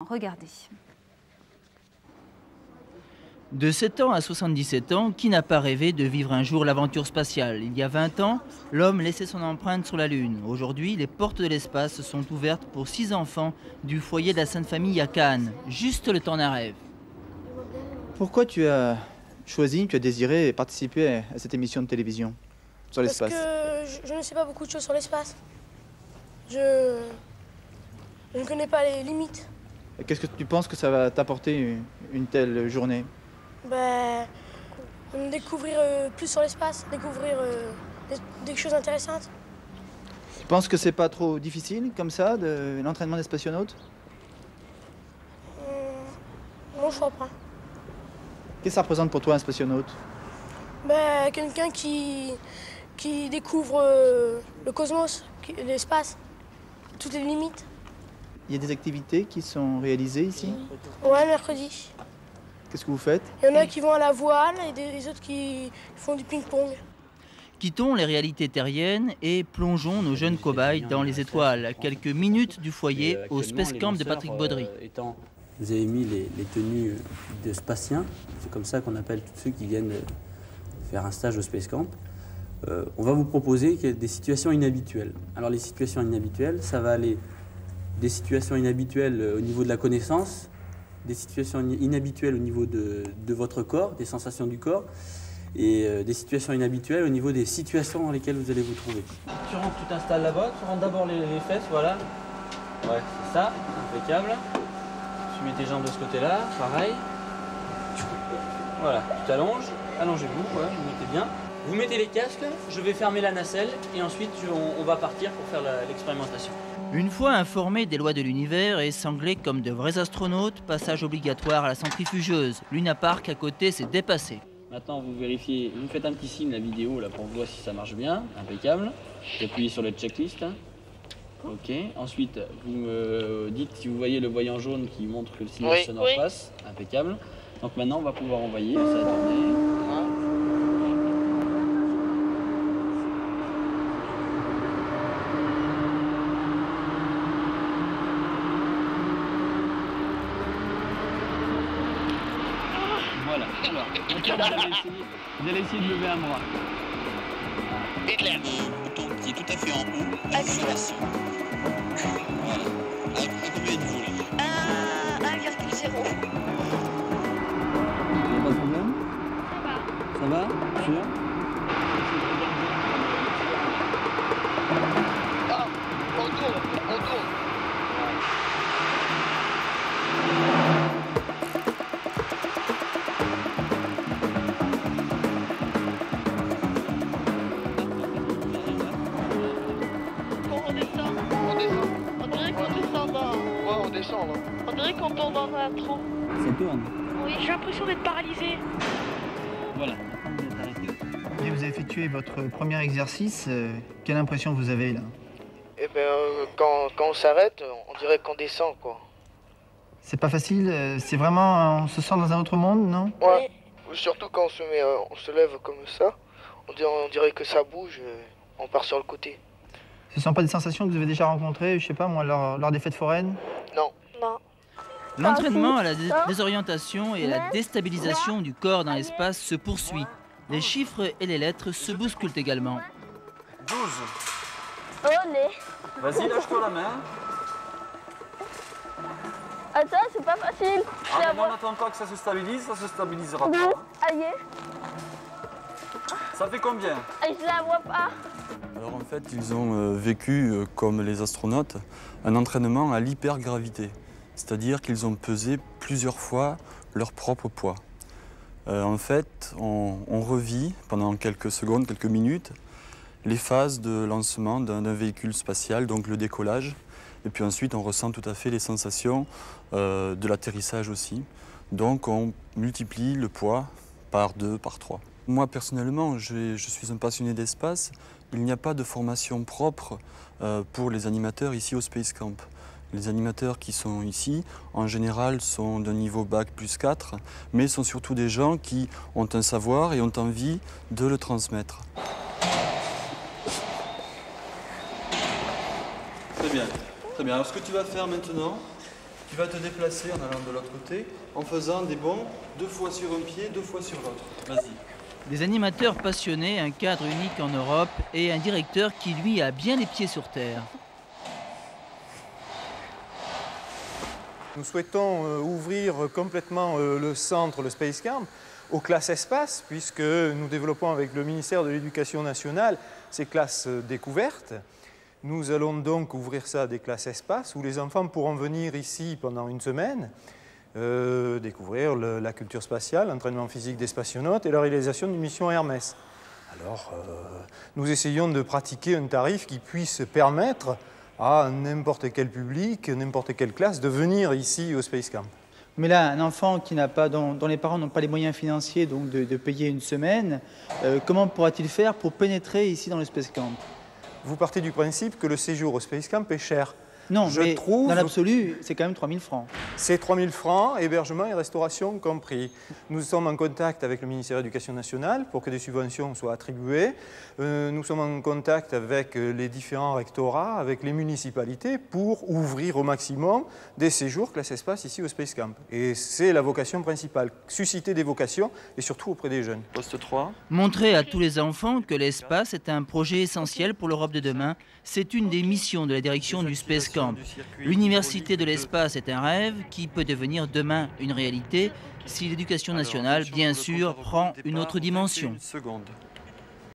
Regardez. De 7 ans à 77 ans, qui n'a pas rêvé de vivre un jour l'aventure spatiale? Il y a 20 ans, l'homme laissait son empreinte sur la Lune. Aujourd'hui, les portes de l'espace sont ouvertes pour 6 enfants du foyer de la Sainte Famille à Cannes. Juste le temps d'un rêve. Pourquoi tu as désiré participer à cette émission de télévision sur l'espace? Parce que je ne sais pas beaucoup de choses sur l'espace. Je ne connais pas les limites. Qu'est-ce que tu penses que ça va t'apporter une telle journée? Découvrir plus sur l'espace, découvrir des choses intéressantes. Tu penses que c'est pas trop difficile comme ça, l'entraînement des spationautes? Non, je crois pas. Qu'est-ce que ça représente pour toi un spationaute? Quelqu'un qui découvre le cosmos, l'espace, toutes les limites. Il y a des activités qui sont réalisées ici? Ouais, mercredi. Qu'est-ce que vous faites? Il y en a qui vont à la voile et des autres qui font du ping-pong. Quittons les réalités terriennes et plongeons nos jeunes cobayes dans les étoiles. À quelques minutes du foyer au Space Camp de Patrick Baudry. Vous avez mis les tenues de spatiens, c'est comme ça qu'on appelle tous ceux qui viennent faire un stage au Space Camp. On va vous proposer des situations inhabituelles. Alors les situations inhabituelles, ça va aller des situations inhabituelles au niveau de la connaissance, des situations inhabituelles au niveau de votre corps, des sensations du corps, et des situations inhabituelles au niveau des situations dans lesquelles vous allez vous trouver. Tu rentres, tu t'installes là-bas, tu rentres d'abord les fesses, voilà. Ouais, c'est ça, impeccable. Tu mets tes jambes de ce côté-là, pareil. Voilà, tu t'allonges, allongez-vous, voilà, vous mettez bien. Vous mettez les casques, je vais fermer la nacelle et ensuite on va partir pour faire l'expérimentation. Une fois informés des lois de l'univers et sanglés comme de vrais astronautes, passage obligatoire à la centrifugeuse. Luna Park à côté s'est dépassé. Maintenant vous vérifiez, vous faites un petit signe la vidéo là pour voir si ça marche bien, impeccable. Vous appuyez sur le checklist. Ok, ensuite vous me dites si vous voyez le voyant jaune qui montre que le signal sonore passe, impeccable. Donc maintenant on va pouvoir envoyer, ça a tourné. Voilà, alors, vous allez essayer de lever un bras. Hitler. Bouton qui est tout à fait en haut. Accélération. Voilà. À combien êtes-vous là? 1,0. Il n'y a pas de problème? Ça va? Sûr? Ah, on tourne. On descend là. On dirait qu'on tombe dans un trou. Ça tourne. Oui, j'ai l'impression d'être paralysé. Voilà, maintenant vous êtes arrêté. Et vous avez effectué votre premier exercice. Quelle impression vous avez là? Quand on s'arrête, on dirait qu'on descend, quoi. C'est pas facile, c'est vraiment, on se sent dans un autre monde, non? Ouais. Surtout quand on se lève comme ça, on dirait que ça bouge, on part sur le côté. Ce ne sont pas des sensations que vous avez déjà rencontrées, je sais pas moi, lors des fêtes foraines? Non. Non. L'entraînement à la désorientation et à la déstabilisation du corps dans l'espace se poursuit. Les chiffres et les lettres se bousculent également. 12. Olé. Vas-y, lâche-toi la main. Attends, c'est pas facile. Ah, mais on attend pas que ça se stabilise, ça se stabilisera pas. Aïe. Ça fait combien? Je la vois pas. Alors en fait, ils ont vécu, comme les astronautes, un entraînement à l'hypergravité. C'est-à-dire qu'ils ont pesé plusieurs fois leur propre poids. En fait, on revit pendant quelques secondes, quelques minutes, les phases de lancement d'un véhicule spatial, donc le décollage. Et puis ensuite, on ressent tout à fait les sensations de l'atterrissage aussi. Donc on multiplie le poids par 2, par 3. Moi, personnellement, je suis un passionné d'espace. Il n'y a pas de formation propre pour les animateurs ici au Space Camp. Les animateurs qui sont ici, en général, sont d'un niveau bac plus 4, mais sont surtout des gens qui ont un savoir et ont envie de le transmettre. Très bien. Très bien. Alors, ce que tu vas faire maintenant, Tu vas te déplacer en allant de l'autre côté, en faisant des bonds 2 fois sur un pied, 2 fois sur l'autre. Vas-y. Des animateurs passionnés, un cadre unique en Europe et un directeur qui, lui, a bien les pieds sur terre. Nous souhaitons ouvrir complètement le centre, le Space Camp, aux classes espace, puisque nous développons avec le ministère de l'Éducation nationale ces classes découvertes. Nous allons donc ouvrir ça à des classes espace où les enfants pourront venir ici pendant une semaine, découvrir la culture spatiale, l'entraînement physique des spationautes et la réalisation d'une mission Hermès. Alors, nous essayons de pratiquer un tarif qui puisse permettre à n'importe quel public, n'importe quelle classe de venir ici au Space Camp. Mais là, un enfant qui n'a pas, dont les parents n'ont pas les moyens financiers donc de payer une semaine, comment pourra-t-il faire pour pénétrer ici dans le Space Camp? Vous partez du principe que le séjour au Space Camp est cher. Non, mais dans l'absolu, c'est quand même 3 000 francs. C'est 3 000 francs, hébergement et restauration compris. Nous sommes en contact avec le ministère de l'Éducation nationale pour que des subventions soient attribuées. Nous sommes en contact avec les différents rectorats, avec les municipalités pour ouvrir au maximum des séjours classe espace ici au Space Camp. Et c'est la vocation principale, susciter des vocations et surtout auprès des jeunes. Poste 3. Montrer à tous les enfants que l'espace est un projet essentiel pour l'Europe de demain, c'est une des missions de la direction du Space Camp. L'université de l'espace est un rêve qui peut devenir demain une réalité si l'éducation nationale, bien sûr, prend une autre dimension.